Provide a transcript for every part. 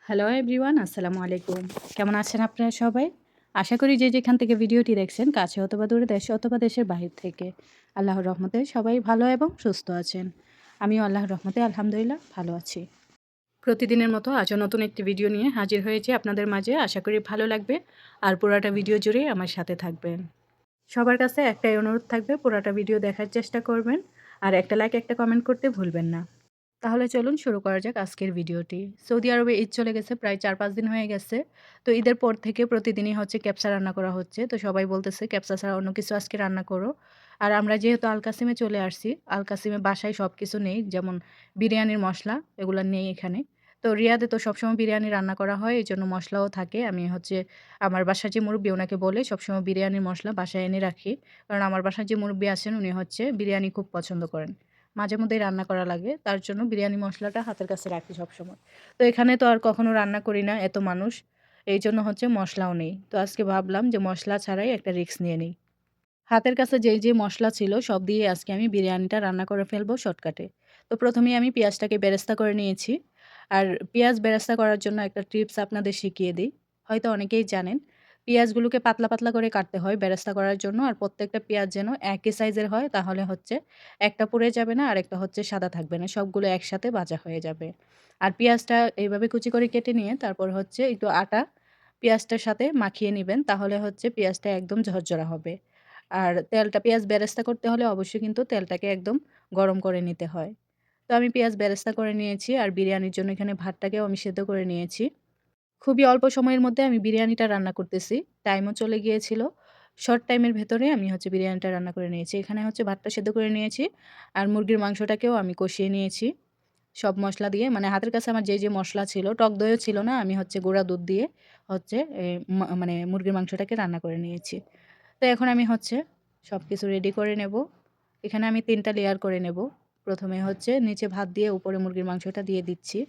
Hello everyone, আসসালামু আলাইকুম। কেমন আছেন আপনারা সবাই? আশা করি যে যেখান থেকে ভিডিওটি দেখছেন, কাছে অথবা দূরে, দেশে অথবা দেশের বাহির থেকে, আল্লাহর রহমতে সবাই ভালো এবং সুস্থ আছেন। আমিও আল্লাহর রহমতে আলহামদুলিল্লাহ ভালো আছি। প্রতিদিনের মতো আজও নতুন একটি ভিডিও নিয়ে হাজির হয়েছি আপনাদের মাঝে। আশা করি ভালো লাগবে আর পুরাটা ভিডিও জুড়ে আমার সাথে থাকবেন। সবার কাছে একটাই অনুরোধ থাকবে, পুরাটা ভিডিও দেখার চেষ্টা করবেন আর একটা লাইক একটা কমেন্ট করতে ভুলবেন না। তাহলে চলুন শুরু করা যাক আজকের ভিডিওটি। সৌদি আরবে ঈদ চলে গেছে, প্রায় ৪-৫ দিন হয়ে গেছে। তো ঈদের পর থেকে প্রতিদিনই হচ্ছে ক্যাপসা রান্না করা হচ্ছে। তো সবাই বলতেছে ক্যাপসা ছাড়া অন্য কিছু আজকে রান্না করো। আর আমরা যেহেতু আল কাসিমে চলে আসছি, আল কাসিমে বাসায় সব কিছু নেই। যেমন বিরিয়ানির মসলা এগুলা নেই এখানে। তো রিয়াদে তো সবসময় বিরিয়ানি রান্না করা হয়, এজন্য মসলাও থাকে। আমি হচ্ছে আমার বাসার যে মুরুব্বি ওনাকে বলে সবসময় বিরিয়ানির মসলা বাসায় এনে রাখি। কারণ আমার বাসার যে মুরুব্বি আছেন উনি হচ্ছে বিরিয়ানি খুব পছন্দ করেন। মাঝে মধ্যেই রান্না করা লাগে। তার জন্য বিরিয়ানি মসলাটা হাতের কাছে রাখি সবসময়। তো এখানে তো আর কখনো রান্না করি না, এত মানুষ। এইজন্য হচ্ছে মসলাও নেই। তো আজকে ভাবলাম যে মসলা ছাড়াই একটা রিস্ক নিয়ে নিই। হাতের কাছে যে মসলা ছিল সব দিয়ে আজকে আমি বিরিয়ানিটা রান্না করে ফেলবো শর্টকাটে। তো প্রথমেই আমি পেঁয়াজটাকে বেরেস্তা করে নিয়েছি। আর পেঁয়াজ বেরেস্তা করার জন্য একটা টিপস আপনাদের শিখিয়ে দিই। হয়তো অনেকেই জানেন। পেঁয়াজগুলোকে পাতলা, পাতলা করে কাটতে হয় বেরেস্তা করার জন্য। আর প্রত্যেকটা পেঁয়াজ যেন একই সাইজের হয়, তাহলে হচ্ছে একটা পুড়ে যাবে না, আরেকটা হচ্ছে সাদা থাকবে না। সবগুলো একসাথে ভাজা হয়ে যাবে। আর পেঁয়াজটা এইভাবে কুচি করে কেটে নিয়ে তারপর হচ্ছে একটু আটা পেঁয়াজটার সাথে মাখিয়ে নিবেন। তাহলে হচ্ছে পেঁয়াজটা একদম ঝরঝরা হবে। আর তেলটা পেঁয়াজ বেরেস্তা করতে হলে অবশ্যই কিন্তু তেলটাকে একদম গরম করে নিতে হয়। তো আমি পেঁয়াজ বেরেস্তা করে নিয়েছি আর বিরিয়ানির জন্য এখানে ভাতটাকেও আমি সেদ্ধ করে নিয়েছি। খুবই অল্প সময়ের মধ্যে আমি বিরিয়ানিটা রান্না করতেছি। টাইমও চলে গিয়েছিল। শর্ট টাইমের ভেতরে আমি হচ্ছে বিরিয়ানিটা রান্না করে নিয়েছি। এখানে হচ্ছে ভাতটা সেদ্ধ করে নিয়েছি। আর মুরগির মাংসটাকেও আমি কষিয়ে নিয়েছি। সব মসলা দিয়ে মানে হাতের কাছে আমার যে মসলা ছিল, টক দইও ছিল না। আমি হচ্ছে গুঁড়া দুধ দিয়ে হচ্ছে মানে মুরগির মাংসটাকে রান্না করে নিয়েছি। তো এখন আমি হচ্ছে সবকিছু রেডি করে নেব। এখানে আমি ৩ টা লেয়ার করে নেব। প্রথমে হচ্ছে নিচে ভাত দিয়ে উপরে মুরগির মাংসটা দিয়ে দিচ্ছি।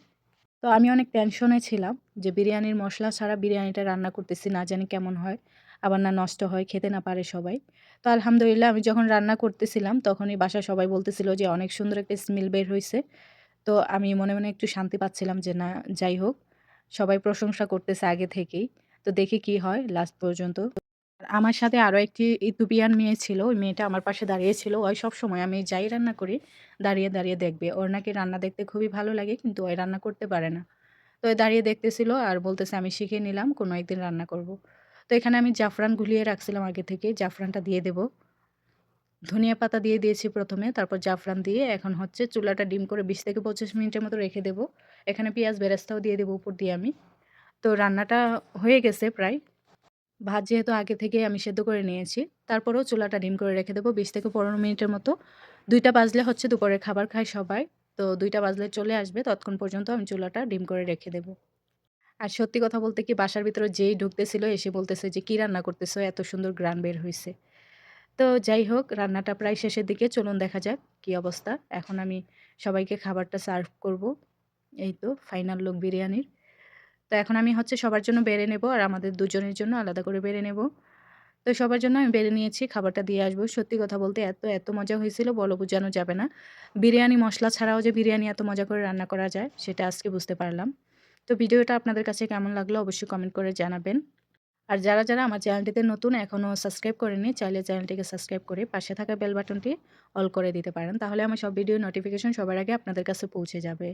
তো আমি অনেক টেনশনে ছিলাম যে বিরিয়ানির মসলা ছাড়া বিরিয়ানিটা রান্না করতেছি, না জানি কেমন হয়। আবার না নষ্ট হয়, খেতে না পারে সবাই। তো আলহামদুলিল্লাহ আমি যখন রান্না করতেছিলাম তখনই বাসায় সবাই বলতেছিল যে অনেক সুন্দর একটা স্মেল বের হইছে। তো আমি মনে, মনে একটু শান্তি পাচ্ছিলাম যে না, যাই হোক, সবাই প্রশংসা করতেছে আগে থেকেই। তো দেখি কি হয় লাস্ট পর্যন্ত। আর আমার সাথে আরো একটি ইথিওপিয়ান মেয়ে ছিল। ওই মেয়েটা আমার পাশে দাঁড়িয়ে ছিল। ওই সবসময় আমি যাই রান্না করি দাঁড়িয়ে, দাঁড়িয়ে দেখবে। ওর নাকি রান্না দেখতে খুবই ভালো লাগে কিন্তু ও রান্না করতে পারে না। তো ও দাঁড়িয়ে দেখতেছিল আর বলতেছে, "আমি শিখে নিলাম, কোনো একদিন রান্না করব।" তো এখানে আমি জাফরান গুলিয়ে রাখছিলাম আগে থেকে। জাফরানটা দিয়ে দেব। ধনিয়া পাতা দিয়ে দিয়েছি প্রথমে, তারপর জাফরান দিয়ে এখন হচ্ছে চুলাটা ডিম করে ২০ থেকে ২৫ মিনিটের মতো রেখে দেব। এখানে পেঁয়াজ বেরেস্তাও দিয়ে দেব উপর দিয়ে আমি। তো রান্নাটা হয়ে গেছে প্রায়। ভাত যেহেতু আগে থেকেই আমি সেদ্ধ করে নিয়েছি, তারপরেও চুলাটা ডিম করে রেখে দেবো ২০ থেকে ১৫ মিনিটের মতো। ২টা বাজলে হচ্ছে দুপুরের খাবার খায় সবাই। তো ২টা বাজলে চলে আসবে, ততক্ষণ পর্যন্ত আমি চুলাটা ডিম করে রেখে দেব। আর সত্যি কথা বলতে কি, বাসার ভিতরে যেই ঢুকতেছিল এসে বলতেছে যে, "কি রান্না করতেছো? এত সুন্দর ঘ্রাণ বের হইছে।" তো যাই হোক, রান্নাটা প্রায় শেষের দিকে। চলুন দেখা যাক কি অবস্থা। এখন আমি সবাইকে খাবারটা সার্ভ করব। এই তো ফাইনাল লুক বিরিয়ানির। তো এখন আমি হচ্ছে সবার জন্য বেড়ে নেব আর আমাদের দুজনের জন্য আলাদা করে বেড়ে নেব। তো সবার জন্য আমি বেড়ে নিয়েছি, খাবারটা দিয়ে আসবো। সত্যি কথা বলতে এত মজা হয়েছিল বলে বোঝানো যাবে না। বিরিয়ানি মসলা ছাড়াও যে বিরিয়ানি এত মজা করে রান্না করা যায় সেটা আজকে বুঝতে পারলাম। তো ভিডিওটা আপনাদের কাছে কেমন লাগলো অবশ্যই কমেন্ট করে জানাবেন। আর যারা আমার চ্যানেলটিতে নতুন এখনও সাবস্ক্রাইব করেননি, চাইলে চ্যানেলটিকে সাবস্ক্রাইব করে পাশে থাকা বেল বাটনটি অল করে দিতে পারেন। তাহলে আমার সব ভিডিও নোটিফিকেশন সবার আগে আপনাদের কাছে পৌঁছে যাবে।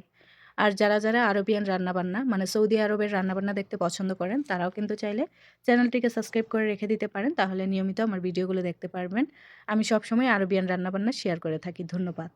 আর যারা আরবিয়ান রান্নাবান্না মানে সৌদি আরবের রান্নাবান্না দেখতে পছন্দ করেন, তারাও কিন্তু চাইলে চ্যানেলটিকে সাবস্ক্রাইব করে রেখে দিতে পারেন। তাহলে নিয়মিত আমার ভিডিওগুলো দেখতে পারবেন। আমি সবসময় আরবিয়ান রান্নাবান্না শেয়ার করে থাকি। ধন্যবাদ।